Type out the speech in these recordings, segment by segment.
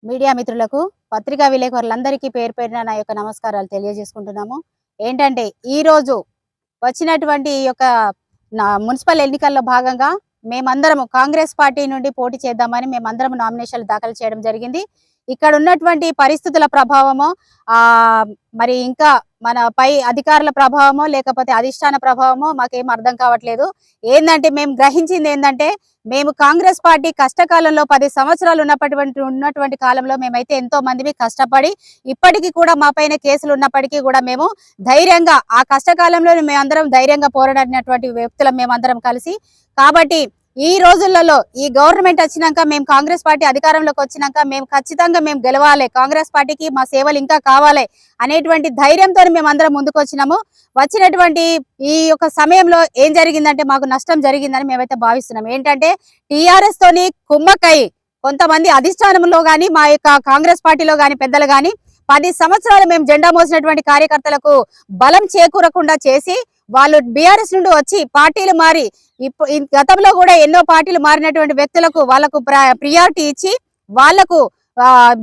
Media మిత్రులకు పత్రికా విలేకరులందరికీ పేరు పేరున నా యొక్క నమస్కారాలు తెలియజేసుకుంటున్నాము. ఏంటంటే ఈ రోజు వచ్చినటువంటి ఈ యొక్క మున్సిపల్ ఎన్నికల్లో భాగంగా మేమందరం కాంగ్రెస్ పార్టీ నుండి పోటీ చేద్దామని మేమందరం నామినేషన్లు దాఖలు చేయడం జరిగింది. ఇక్కడ ఉన్నటువంటి పరిస్థితుల ప్రభావమో మరి ఇంకా మన పై అధికారుల ప్రభావమో లేకపోతే అధిష్టాన ప్రభావమో మాకేం అర్థం కావట్లేదు. ఏంటంటే మేము గ్రహించింది ఏంటంటే మేము కాంగ్రెస్ పార్టీ కష్టకాలంలో 10 సంవత్సరాలు ఉన్నటువంటి కాలంలో మేమైతే ఎంతో మందిని కష్టపడి ఇప్పటికీ కూడా మా పైన కేసులు ఉన్నప్పటికీ కూడా మేము ధైర్యంగా ఆ కష్టకాలంలో మేమందరం ధైర్యంగా పోరాడినటువంటి వ్యక్తులం మేమందరం కలిసి. కాబట్టి ఈ రోజులలో ఈ గవర్నమెంట్ వచ్చినాక మేము కాంగ్రెస్ పార్టీ అధికారంలోకి వచ్చినాక మేము ఖచ్చితంగా మేము గెలవాలి, కాంగ్రెస్ పార్టీకి మా సేవలు ఇంకా కావాలి అనేటువంటి ధైర్యంతో మేమందరం ముందుకు వచ్చినాము. వచ్చినటువంటి ఈ యొక్క సమయంలో ఏం జరిగిందంటే మాకు నష్టం జరిగిందని మేమైతే భావిస్తున్నాం. ఏంటంటే టీఆర్ఎస్ తోని కుమ్మక్కై కొంతమంది అధిష్టానంలో కానీ మా యొక్క కాంగ్రెస్ పార్టీలో కానీ పెద్దలు కానీ 10 సంవత్సరాలు మేము జెండా మోసినటువంటి కార్యకర్తలకు బలం చేకూరకుండా చేసి వాళ్ళు బీఆర్ఎస్ నుండి వచ్చి పార్టీలు మారి గతంలో కూడా ఎన్నో పార్టీలు మారినటువంటి వ్యక్తులకు వాళ్ళకు ప్రియారిటీ ఇచ్చి వాళ్లకు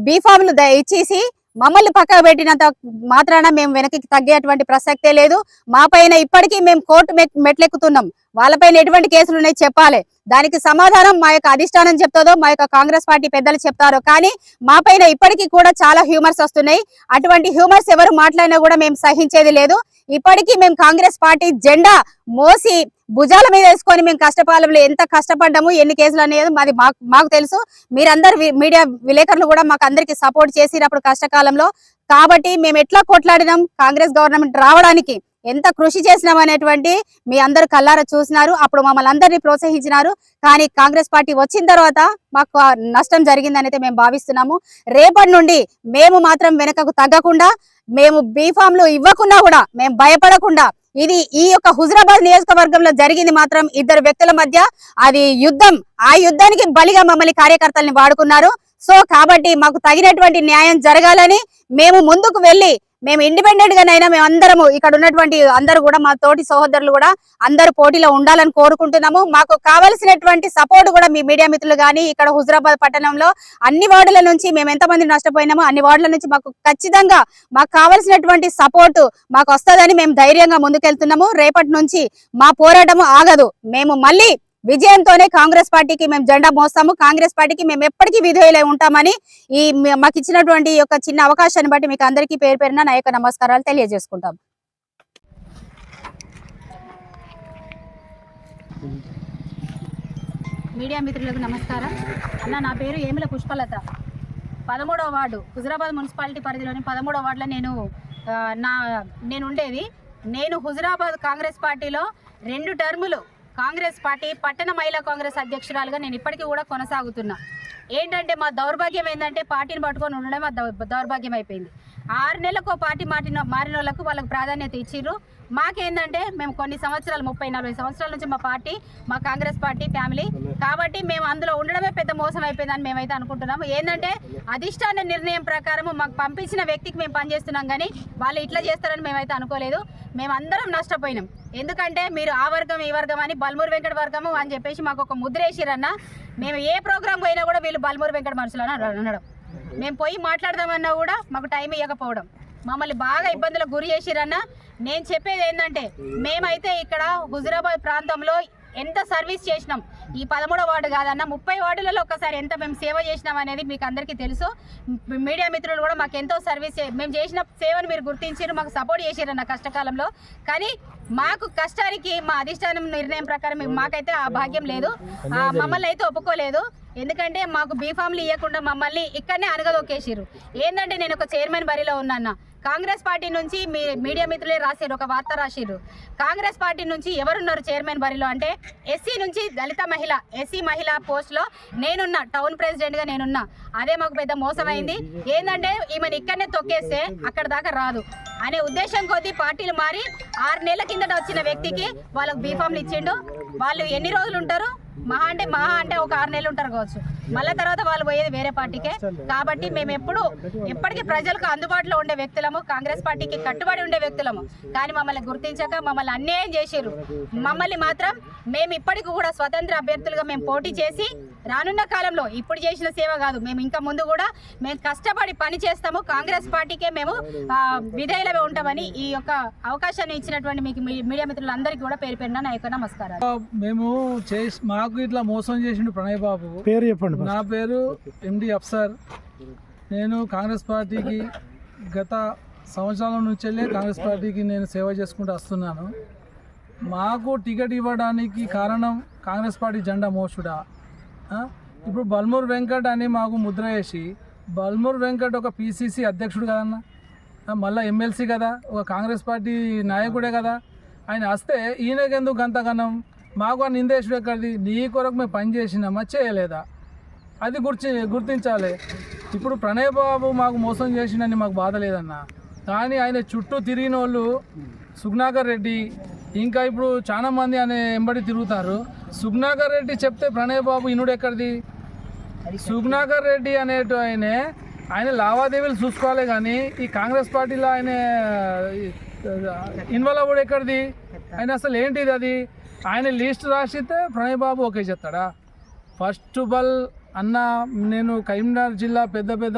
బీఫామ్లు ఇచ్చేసి మమ్మల్ని పక్కకు పెట్టినంత మాత్రాన మేము వెనక్కి తగ్గేటువంటి ప్రసక్తే లేదు. మా పైన ఇప్పటికీ మేము కోర్టు మెట్లెక్కుతున్నాం. వాళ్ళపైన ఎటువంటి కేసులు ఉన్నాయి చెప్పాలి. దానికి సమాధానం మా యొక్క అధిష్టానం చెప్తుందో మా యొక్క కాంగ్రెస్ పార్టీ పెద్దలు చెప్తారో. కానీ మా పైన ఇప్పటికీ కూడా చాలా హ్యూమర్స్ వస్తున్నాయి. అటువంటి హ్యూమర్స్ ఎవరు మాట్లాడినా కూడా మేము సహించేది లేదు. ఇప్పటికీ మేము కాంగ్రెస్ పార్టీ జెండా మోసి భుజాల మీద వేసుకొని మేము కష్టపాలంలో ఎంత కష్టపడ్డాము, ఎన్ని కేసులు అనేది మాది మాకు తెలుసు. మీరందరు మీడియా విలేకరులు కూడా మాకు అందరికి సపోర్ట్ చేసినప్పుడు కష్టకాలంలో. కాబట్టి మేము ఎట్లా కొట్లాడినాం, కాంగ్రెస్ గవర్నమెంట్ రావడానికి ఎంత కృషి చేసినాం అనేటువంటి మీ అందరు కల్లారా చూసినారు. అప్పుడు మమ్మల్ని అందరినీ ప్రోత్సహించినారు. కానీ కాంగ్రెస్ పార్టీ వచ్చిన తర్వాత మాకు నష్టం జరిగిందని అయితే మేము భావిస్తున్నాము. రేపటి నుండి మేము మాత్రం వెనకకు తగ్గకుండా మేము బీఫామ్లు ఇవ్వకున్నా కూడా మేము భయపడకుండా ఇది ఈ యొక్క హుజరాబాద్ నియోజకవర్గంలో జరిగింది మాత్రం 2 వ్యక్తుల మధ్య అది యుద్ధం. ఆ యుద్ధానికి బలిగా మమ్మల్ని కార్యకర్తల్ని వాడుకున్నారు. సో కాబట్టి మాకు తగినటువంటి న్యాయం జరగాలని మేము ముందుకు వెళ్ళి మేము ఇండిపెండెంట్ గానైనా మేము అందరము ఇక్కడ ఉన్నటువంటి అందరూ కూడా మా తోటి సహోదరులు కూడా అందరూ పోటీలో ఉండాలని కోరుకుంటున్నాము. మాకు కావాల్సినటువంటి సపోర్ట్ కూడా మీ మీడియా మిత్రులు కానీ ఇక్కడ హుజరాబాద్ పట్టణంలో అన్ని వార్డుల నుంచి మేము ఎంతమంది నష్టపోయినామో అన్ని వార్డుల నుంచి మాకు ఖచ్చితంగా మాకు కావాల్సినటువంటి సపోర్ట్ మాకు వస్తుందని మేము ధైర్యంగా ముందుకెళ్తున్నాము. రేపటి నుంచి మా పోరాటము ఆగదు. మేము మళ్ళీ విజయంతోనే కాంగ్రెస్ పార్టీకి మేము జెండా మోస్తాము. కాంగ్రెస్ పార్టీకి మేము ఎప్పటికీ విధేయులై ఉంటామని ఈ మాకు ఇచ్చినటువంటి యొక్క చిన్న అవకాశాన్ని బట్టి మీకు అందరికీ పేరు పేరున నా యొక్క నమస్కారాలు తెలియజేసుకుంటాం. మీడియా మిత్రులకు నమస్కారం. అన్న, నా పేరు ఏమిల పుష్పలత. 13వ వార్డు హుజరాబాద్ మున్సిపాలిటీ పరిధిలోని 13వ వార్డులో నేను ఉండేది. నేను హుజరాబాద్ కాంగ్రెస్ పార్టీలో 2 టర్ములు కాంగ్రెస్ పార్టీ పట్టణ మహిళా కాంగ్రెస్ అధ్యక్షురాలుగా నేను ఇప్పటికీ కూడా కొనసాగుతున్నా. ఏంటంటే మా దౌర్భాగ్యం ఏంటంటే పార్టీని పట్టుకొని ఉండడం మా దౌర్భాగ్యం అయిపోయింది. 6 నెలలకు పార్టీ మారిన వాళ్ళకు వాళ్ళకు ప్రాధాన్యత ఇచ్చిర్రు. మాకేందంటే మేము కొన్ని సంవత్సరాలు 30-40 సంవత్సరాల నుంచి మా పార్టీ మా కాంగ్రెస్ పార్టీ ఫ్యామిలీ కాబట్టి మేము అందులో ఉండడమే పెద్ద మోసం అయిపోయిందని మేమైతే అనుకుంటున్నాము. ఏంటంటే అధిష్టాన నిర్ణయం ప్రకారం మాకు పంపించిన వ్యక్తికి మేము పనిచేస్తున్నాం కానీ వాళ్ళు ఇట్లా చేస్తారని మేమైతే అనుకోలేదు. మేమందరం నష్టపోయినాం. ఎందుకంటే మీరు ఆ వర్గం ఈ వర్గం అని బల్మూరు వెంకట వర్గము అని చెప్పేసి మాకు ఒక ముద్ర వేసిరన్న. మేము ఏ ప్రోగ్రాం పోయినా కూడా వీళ్ళు బల్మూరు వెంకట మనుషులు అని అనడం, మేము పోయి మాట్లాడదామన్నా కూడా మాకు టైం ఇవ్వకపోవడం, మమ్మల్ని బాగా ఇబ్బందులకు గురి చేసిరన్న. నేను చెప్పేది ఏంటంటే మేమైతే ఇక్కడ హుజరాబాద్ ప్రాంతంలో ఎంత సర్వీస్ చేసినాం. ఈ 13వ వార్డు కాదన్న 30 వార్డులలో ఒక్కసారి ఎంత మేము సేవ చేసినాం అనేది మీకు అందరికీ తెలుసు. మీడియా మిత్రులు కూడా మాకు ఎంతో సర్వీస్ మేము చేసిన సేవను మీరు గుర్తించారు, మాకు సపోర్ట్ చేసారన్న కష్టకాలంలో. కానీ మాకు కష్టానికి మా అధిష్టానం నిర్ణయం ప్రకారం మాకైతే ఆ భాగ్యం లేదు. మమ్మల్ని అయితే ఒప్పుకోలేదు. ఎందుకంటే మాకు బీఫామ్లు ఇవ్వకుండా మమ్మల్ని ఇక్కడనే అనగదొక్కేసారు. ఏంటంటే నేను ఒక చైర్మన్ బరిలో ఉన్నాను. కాంగ్రెస్ పార్టీ నుంచి మీడియా మిత్రులే రాశారు, ఒక వార్త రాశారు. కాంగ్రెస్ పార్టీ నుంచి ఎవరున్నారు చైర్మన్ బరిలో అంటే ఎస్సీ నుంచి దళిత మహిళ, ఎస్సీ మహిళా పోస్ట్లో నేనున్నా, టౌన్ ప్రెసిడెంట్గా నేనున్నా. అదే మాకు పెద్ద మోసమైంది. ఏంటంటే ఈమెను ఇక్కడనే తొక్కేస్తే అక్కడ దాకా రాదు అనే ఉద్దేశం కొద్దీ పార్టీలు మారి 6 నెలల కిందట వచ్చిన వ్యక్తికి వాళ్ళకు బీఫామ్లు ఇచ్చిండు. వాళ్ళు ఎన్ని రోజులు ఉంటారు? మహా అంటే ఒక 6 నెలలు ఉంటారు కావచ్చు. మళ్ళీ తర్వాత వాళ్ళు పోయేది వేరే పార్టీకే. కాబట్టి మేము ఎప్పటికీ ప్రజలకు అందుబాటులో ఉండే వ్యక్తులము, కాంగ్రెస్ పార్టీకి కట్టుబడి ఉండే వ్యక్తులము. కానీ మమ్మల్ని గుర్తించక మమ్మల్ని అన్యాయం చేశారు. మమ్మల్ని మాత్రం మేము ఇప్పటికి కూడా స్వతంత్ర అభ్యర్థులుగా మేము పోటీ చేసి రానున్న కాలంలో ఇప్పుడు చేసిన సేవ కాదు, మేము ఇంకా ముందు కూడా మేము కష్టపడి పని చేస్తాము. కాంగ్రెస్ పార్టీకే మేము విధేయులమే ఉంటామని ఈ యొక్క అవకాశాన్ని ఇచ్చినటువంటి మీకు మీడియా మిత్రులందరికీ కూడా పేరు పేరున నా యొక్క నమస్కారాలు. మేము మాకు ఇట్లా మోసం చేసిండు ప్రణయ్ బాబు. పేరు చెప్పండి. నా పేరు ఎండి అఫ్సర్. నేను కాంగ్రెస్ పార్టీకి గత సంవత్సరాల నుంచి కాంగ్రెస్ పార్టీకి నేను సేవ చేసుకుంటూ వస్తున్నాను. మాకు టికెట్ ఇవ్వడానికి కారణం కాంగ్రెస్ పార్టీ జెండా మోసుడా. ఇప్పుడు బల్మూర్ వెంకట్ అని మాకు ముద్ర వేసి, బల్మూర్ వెంకట్ ఒక పిసిసి అధ్యక్షుడు కదన్న, మళ్ళీ ఎమ్మెల్సీ కదా, ఒక కాంగ్రెస్ పార్టీ నాయకుడే కదా. ఆయన వస్తే ఈయనకెందుకు గంతగనం? మాకు ఆ నిందేశుడు ఎక్కడిది? నీ కొరకు మేము పని చేసినామా చేయలేదా అది గుర్తించాలి. ఇప్పుడు ప్రణయ్ బాబు మాకు మోసం చేసిండని మాకు బాధ లేదన్న, కానీ ఆయన చుట్టూ తిరిగిన వాళ్ళు సుగ్నాకర్ రెడ్డి ఇంకా ఇప్పుడు చాలా మంది ఆయన ఎంబడి తిరుగుతారు. సుగ్నాకర్ రెడ్డి చెప్తే ప్రణయ్ బాబు ఇనుడు ఎక్కడిది? సుగ్నాకర్ రెడ్డి అనేటు ఆయన లావాదేవీలు చూసుకోవాలి, కానీ ఈ కాంగ్రెస్ పార్టీలో ఆయన ఇన్వాల్వ్ అవ్వడు ఎక్కడిది? ఆయన అసలు ఏంటిది అది? ఆయన లిస్ట్ రాసితే ప్రణయ్ బాబు ఓకే చెప్తాడా? ఫస్ట్ ఆఫ్ ఆల్ అన్న, నేను కరీంనగర్ జిల్లా పెద్ద పెద్ద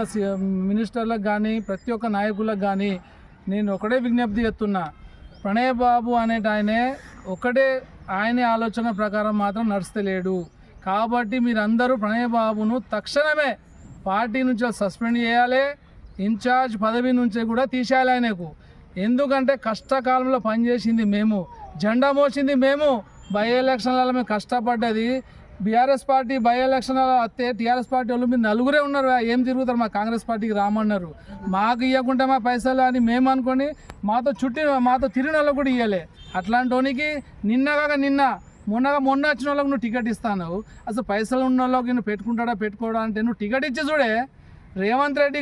మినిస్టర్లకు కానీ ప్రతి ఒక్క నాయకులకు కానీ నేను ఒకటే విజ్ఞప్తి చేస్తున్నా, ప్రణయ్ బాబు అనేటి ఆయనే ఒకటే ఆయన ఆలోచన ప్రకారం మాత్రం నడుస్తలేడు. కాబట్టి మీరందరూ ప్రణయ్ బాబును తక్షణమే పార్టీ నుంచి సస్పెండ్ చేయాలి, ఇన్ఛార్జ్ పదవి నుంచి కూడా తీసేయాలి ఆయనకు. ఎందుకంటే కష్టకాలంలో పనిచేసింది మేము, జెండా మోసింది మేము, బై ఎలక్షన్లలో మేము కష్టపడ్డది. బీఆర్ఎస్ పార్టీ బై ఎలక్షన్లలో వస్తే టీఆర్ఎస్ పార్టీ వాళ్ళు మీరు నలుగురే ఉన్నారు, ఏం తిరుగుతారు? మా కాంగ్రెస్ పార్టీకి రామన్నారు. మాకు ఇవ్వకుంటే మా పైసలు అని మేము అనుకొని మాతో తిరిగిన వాళ్ళకు కూడా ఇవ్వలే. అట్లాంటి వానికి మొన్న వచ్చిన వాళ్ళకి నువ్వు టికెట్ ఇస్తాను. అసలు పైసలు ఉన్న వాళ్ళకి నువ్వు పెట్టుకోవడా అంటే నువ్వు టికెట్ ఇచ్చి చూడే. రేవంత్ రెడ్డి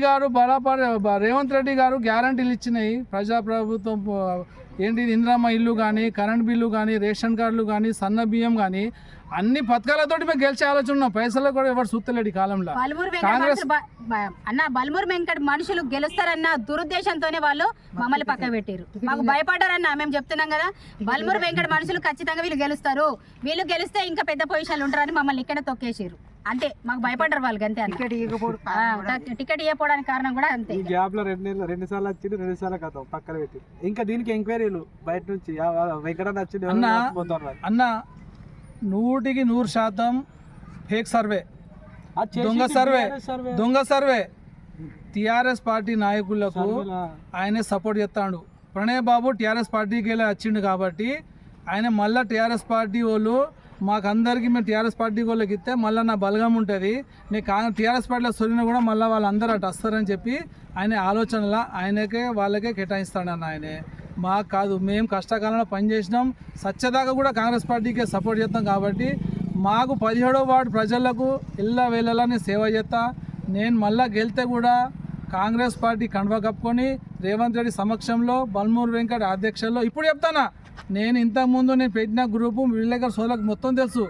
గారు గ్యారంటీలు ఇచ్చినాయి. ప్రజాప్రభుత్వం ఏంటిది, ఇందిరమ్మ ఇల్లు కానీ, కరెంట్ బిల్లు కానీ, రేషన్ కార్డులు కానీ, సన్న బియ్యం కానీ, అన్ని పథకాలతోటి మేము గెలిచే ఆలోచన ఉన్నాం. పైసలు కూడా ఎవరు చూస్తలేడు ఈ కాలంలో. కాంగ్రెస్ బల్మూర్ వెంకట్ మనుషులు గెలుస్తారన్న దురుద్దేశంతోనే వాళ్ళు మమ్మల్ని పక్క పెట్టారు. మాకు భయపడ్డారన్న మేము చెప్తున్నాం కదా. బల్మూర్ వెంకట్ మనుషులు ఖచ్చితంగా వీళ్ళు గెలుస్తారు, వీళ్ళు గెలిస్తే ఇంకా పెద్ద పొజిషన్లు ఉంటారని మమ్మల్ని ఇక్కడ తొక్కేసారు. అంతే, మాకు భయపడ్డారు వాళ్ళకి అంతే. టికెట్ ఇవ్వకపోవడానికి కారణం కూడా అంతే. గ్యాప్ లో 2 సార్లు వచ్చింది, 2 సార్లు కథ పక్కన పెట్టి ఇంకా దీనికి ఎంక్వైరీలు బయట నుంచి వెంకటన్న వచ్చింది. అన్న 100% ఫేక్ సర్వే, దొంగ సర్వే. టీఆర్ఎస్ పార్టీ నాయకులకు ఆయనే సపోర్ట్ చేస్తాడు. ప్రణయ్ బాబు టీఆర్ఎస్ పార్టీకి వెళ్ళి వచ్చిండు కాబట్టి ఆయన మళ్ళీ టీఆర్ఎస్ పార్టీ వాళ్ళు మాకందరికీ మేము టీఆర్ఎస్ పార్టీ వాళ్ళకి ఇస్తే మళ్ళీ నా బలగం ఉంటుంది, నేను టీఆర్ఎస్ పార్టీలో సొరిన కూడా మళ్ళీ వాళ్ళందరూ అటు వస్తారని చెప్పి ఆయన ఆలోచనలా వాళ్ళకే కేటాయిస్తాడన్న. ఆయనే మాకు కాదు, మేము కష్టకాలంలో పనిచేసినాం, సత్యదాకా కూడా కాంగ్రెస్ పార్టీకే సపోర్ట్ చేస్తాం. కాబట్టి మాకు 17వ వార్డు ప్రజలకు వేళలా నేను సేవ చేస్తా. నేను మళ్ళీ గెలితే కూడా కాంగ్రెస్ పార్టీ కండువా కప్పుకొని రేవంత్ రెడ్డి సమక్షంలో బల్మూర్ వెంకట్ అధ్యక్షుల్లో ఇప్పుడు చెప్తానా, నేను ఇంతకుముందు నేను పెట్టిన గ్రూపు విలేకర్ సోదరులకు మొత్తం తెలుసు.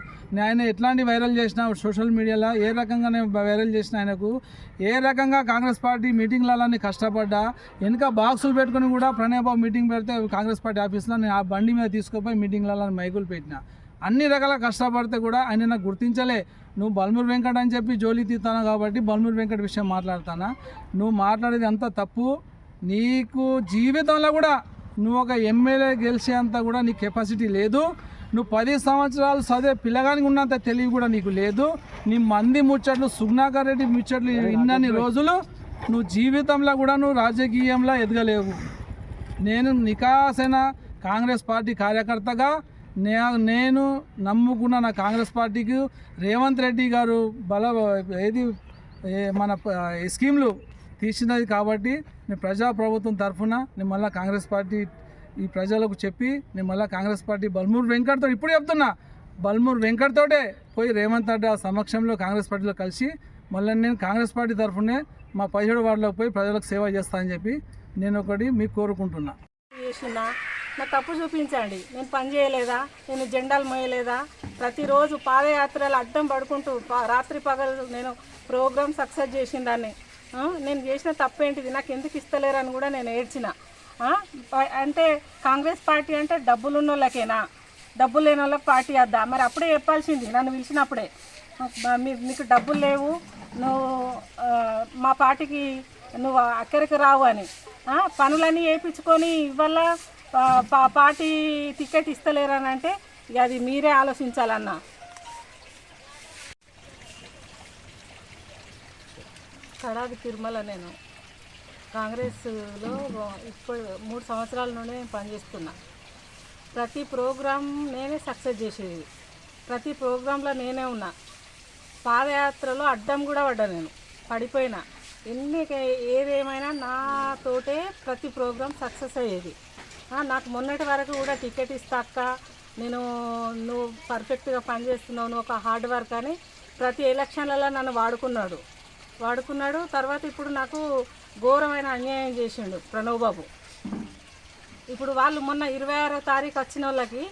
ఆయన ఎట్లాంటి వైరల్ చేసిన సోషల్ మీడియాలో, ఏ రకంగా నేను వైరల్ చేసిన, ఆయనకు ఏ రకంగా కాంగ్రెస్ పార్టీ మీటింగ్లని కష్టపడ్డా, వెనుక బాక్సులు పెట్టుకుని కూడా ప్రణయ్ బాబు మీటింగ్ పెడితే కాంగ్రెస్ పార్టీ ఆఫీస్లో నేను ఆ బండి మీద తీసుకుపోయి మీటింగ్లలో మైకులు పెట్టిన. అన్ని రకాల కష్టపడితే కూడా ఆయన నాకు గుర్తించలే. నువ్వు బల్మూర్ వెంకట్ అని చెప్పి జోలి తీస్తాను కాబట్టి బల్మూర్ వెంకట్ విషయం మాట్లాడతానా? నువ్వు మాట్లాడేది అంతా తప్పు. నీకు జీవితంలో కూడా నువ్వు ఒక ఎమ్మెల్యే గెలిచేంత కూడా నీ కెపాసిటీ లేదు. నువ్వు 10 సంవత్సరాలు చదివే పిల్లగానికి ఉన్నంత తెలివి కూడా నీకు లేదు. నీ మంది ముచ్చట్లు, సుగ్నాకర్ రెడ్డి ముచ్చట్లు ఇన్నన్ని రోజులు నువ్వు జీవితంలో కూడా నువ్వు రాజకీయంలో ఎదగలేవు. నేను నికాసైన కాంగ్రెస్ పార్టీ కార్యకర్తగా నేను నమ్ముకున్న నా కాంగ్రెస్ పార్టీకి రేవంత్ రెడ్డి గారు మన స్కీమ్లు తీసినది కాబట్టి నేను ప్రజాప్రభుత్వం తరఫున నేను మళ్ళీ కాంగ్రెస్ పార్టీ ఈ ప్రజలకు చెప్పి నేను మళ్ళీ కాంగ్రెస్ పార్టీ బల్మూర్ వెంకట్తో ఇప్పుడు చెప్తున్నా, బల్మూర్ వెంకట్ తోటే పోయి రేవంత్ రెడ్డి సమక్షంలో కాంగ్రెస్ పార్టీలో కలిసి మళ్ళీ నేను కాంగ్రెస్ పార్టీ తరఫునే మా 17 వార్డులోకి పోయి ప్రజలకు సేవ చేస్తా అని చెప్పి నేను ఒకటి మీకు కోరుకుంటున్నా. చేసిన నా తప్పు చూపించండి. నేను పని చేయలేదా? నేను జెండాలు మోయలేదా? ప్రతిరోజు పాదయాత్రలు అడ్డం పడుకుంటూ రాత్రి పగలు నేను ప్రోగ్రామ్ సక్సెస్ చేసిన దాన్ని. నేను చేసిన తప్పేంటిది, నాకు ఎందుకు ఇస్తలేరని కూడా నేను ఏడ్చిన. అంటే కాంగ్రెస్ పార్టీ అంటే డబ్బులు ఉన్న వాళ్ళకేనా? డబ్బులు లేని వాళ్ళకి పార్టీ వద్దా? మరి అప్పుడే చెప్పాల్సింది నన్ను పిలిచినప్పుడే. నీకు డబ్బులు లేవు, నువ్వు మా పార్టీకి నువ్వు అక్కడికి రావు అని పనులన్నీ వేయించుకొని ఇవాళ పార్టీ టికెట్ ఇస్తలేరని అంటే ఇక అది మీరే ఆలోచించాలన్నా. కడాది తిరుమల, నేను కాంగ్రెస్లో ఇప్పుడు 3 సంవత్సరాల నుండి నేను పనిచేస్తున్నా. ప్రతి ప్రోగ్రాం నేనే సక్సెస్ చేసేది, ప్రతి ప్రోగ్రాంలో నేనే ఉన్నా. పాదయాత్రలో అడ్డం కూడా పడ్డా, నేను పడిపోయినా. ఏదేమైనా నాతోటే ప్రతి ప్రోగ్రాం సక్సెస్ అయ్యేది. నాకు మొన్నటి వరకు కూడా టికెట్ ఇస్తాక నువ్వు పర్ఫెక్ట్గా పనిచేస్తున్నావు, నువ్వు ఒక హార్డ్ వర్క్ అని ప్రతి ఎలక్షన్లలో నన్ను వాడుకున్నాడు. తర్వాత ఇప్పుడు నాకు ఘోరమైన అన్యాయం చేసిండు ప్రణవ్ బాబు. ఇప్పుడు వాళ్ళు మొన్న 26వ తారీఖు వచ్చిన వాళ్ళకి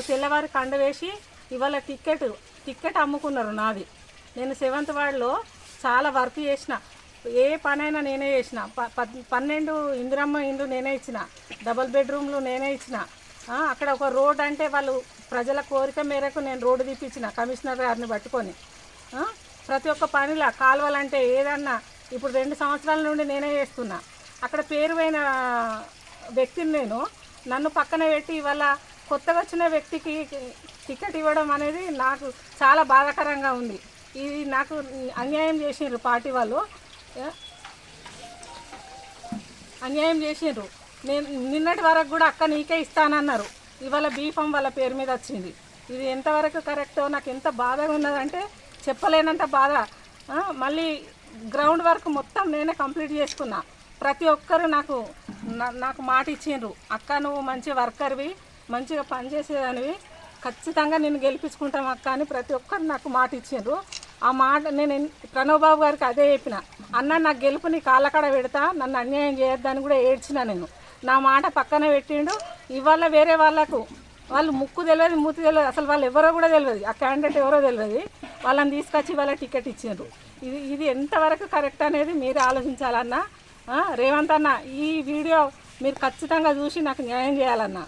తెల్లవారి కండ వేసి ఇవాళ టికెట్ అమ్ముకున్నారు నాది. నేను 7th వార్డులో చాలా వర్క్ చేసిన, ఏ పనైనా నేనే చేసిన. 12 ఇందిరమ్మ ఇండ్లు నేనే ఇచ్చిన, డబుల్ బెడ్రూమ్లు నేనే ఇచ్చిన. అక్కడ ఒక రోడ్ అంటే వాళ్ళు ప్రజల కోరిక మేరకు నేను రోడ్డు తీపిచ్చిన కమిషనర్ గారిని పట్టుకొని. ప్రతి ఒక్క పనిలా కాలువలంటే ఏదన్నా ఇప్పుడు 2 సంవత్సరాల నుండి నేనే చేస్తున్నా. అక్కడ పేరువైన వ్యక్తిని నన్ను పక్కన పెట్టి ఇవాళ కొత్తగా వచ్చిన వ్యక్తికి టికెట్ ఇవ్వడం అనేది నాకు చాలా బాధాకరంగా ఉంది. ఇది నాకు అన్యాయం చేసిండ్రు, పార్టీ వాళ్ళు అన్యాయం చేసిండ్రు. నేను నిన్నటి వరకు కూడా అక్క నీకే ఇస్తానన్నారు, ఇవాళ బీఫామ్ వాళ్ళ పేరు మీద వచ్చింది. ఇది ఎంతవరకు కరెక్టో నాకు ఎంత బాధగా ఉన్నదంటే చెప్పలేనంత బాధ. మళ్ళీ గ్రౌండ్ వర్క్ మొత్తం నేనే కంప్లీట్ చేసుకున్నా. ప్రతి ఒక్కరు నాకు మాట ఇచ్చిండ్రు, అక్క నువ్వు మంచి వర్కర్వి, మంచిగా పనిచేసేదానివి, ఖచ్చితంగా నేను గెలిపించుకుంటాం అక్క అని ప్రతి ఒక్కరు నాకు మాట ఇచ్చిండ్రు. ఆ మాట నేను ప్రణవ్ బాబు గారికి అదే చెప్పిన, అన్న నాకు గెలుపు నీ కాళ్ళకాడ పెడతా, నన్ను అన్యాయం చేయొద్దని కూడా ఏడ్చిన. నేను నా మాట పక్కన పెట్టిండు. ఇవాళ వేరే వాళ్ళు ముక్కు తెలియదు, మూతి తెలియదు, అసలు వాళ్ళు ఎవరో కూడా తెలియదు, ఆ క్యాండిడేట్ ఎవరో తెలియదు, వాళ్ళని తీసుకొచ్చి వాళ్ళ టికెట్ ఇచ్చిండ్రు. ఇది ఎంతవరకు కరెక్ట్ అనేది మీరు ఆలోచించాలన్నా. రేవంత్ అన్న, ఈ వీడియో మీరు ఖచ్చితంగా చూసి నాకు న్యాయం చేయాలన్నా.